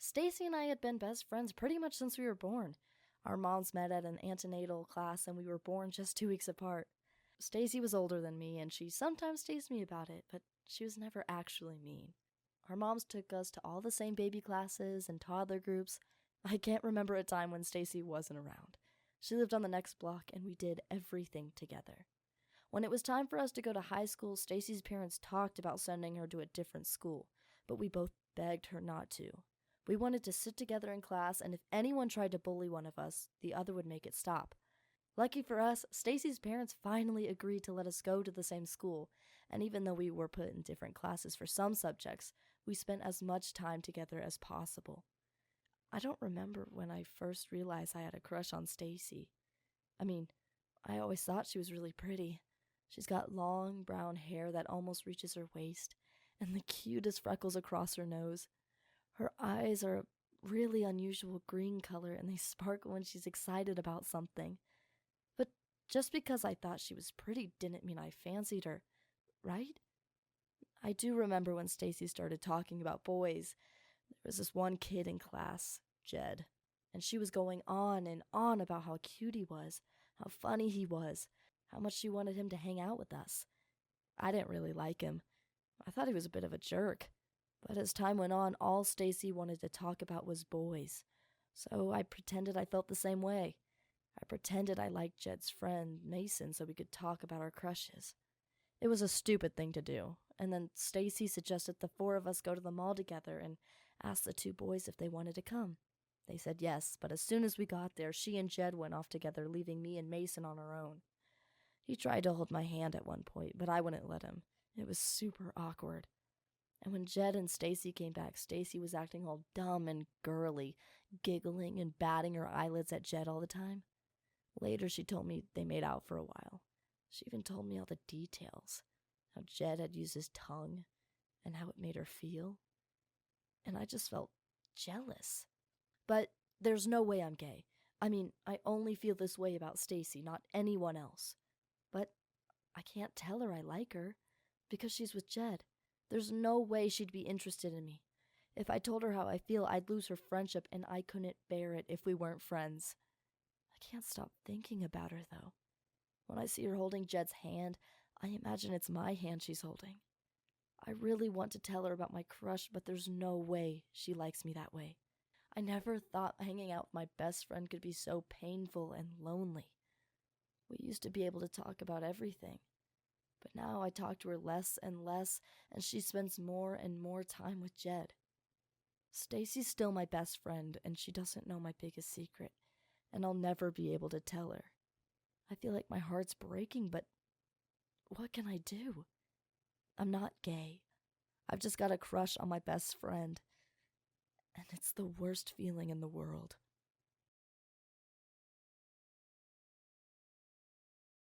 Stacy and I had been best friends pretty much since we were born. Our moms met at an antenatal class and we were born just 2 weeks apart. Stacy was older than me and she sometimes teased me about it, but she was never actually mean. Our moms took us to all the same baby classes and toddler groups. I can't remember a time when Stacy wasn't around. She lived on the next block and we did everything together. When it was time for us to go to high school, Stacy's parents talked about sending her to a different school, but we both begged her not to. We wanted to sit together in class, and if anyone tried to bully one of us, the other would make it stop. Lucky for us, Stacy's parents finally agreed to let us go to the same school, and even though we were put in different classes for some subjects, we spent as much time together as possible. I don't remember when I first realized I had a crush on Stacy. I mean, I always thought she was really pretty. She's got long brown hair that almost reaches her waist, and the cutest freckles across her nose. Her eyes are a really unusual green color and they sparkle when she's excited about something. But just because I thought she was pretty didn't mean I fancied her, right? I do remember when Stacy started talking about boys. There was this one kid in class, Jed, and she was going on and on about how cute he was, how funny he was, how much she wanted him to hang out with us. I didn't really like him. I thought he was a bit of a jerk. But as time went on, all Stacy wanted to talk about was boys. So I pretended I felt the same way. I pretended I liked Jed's friend, Mason, so we could talk about our crushes. It was a stupid thing to do, and then Stacy suggested the four of us go to the mall together and asked the two boys if they wanted to come. They said yes, but as soon as we got there, she and Jed went off together, leaving me and Mason on our own. He tried to hold my hand at one point, but I wouldn't let him. It was super awkward. And when Jed and Stacy came back, Stacy was acting all dumb and girly, giggling and batting her eyelids at Jed all the time. Later, she told me they made out for a while. She even told me all the details, how Jed had used his tongue and how it made her feel. And I just felt jealous. But there's no way I'm gay. I mean, I only feel this way about Stacy, not anyone else. But I can't tell her I like her because she's with Jed. There's no way she'd be interested in me. If I told her how I feel, I'd lose her friendship, and I couldn't bear it if we weren't friends. I can't stop thinking about her, though. When I see her holding Jed's hand, I imagine it's my hand she's holding. I really want to tell her about my crush, but there's no way she likes me that way. I never thought hanging out with my best friend could be so painful and lonely. We used to be able to talk about everything. But now I talk to her less and less, and she spends more and more time with Jed. Stacy's still my best friend, and she doesn't know my biggest secret, and I'll never be able to tell her. I feel like my heart's breaking, but what can I do? I'm not gay. I've just got a crush on my best friend, and it's the worst feeling in the world.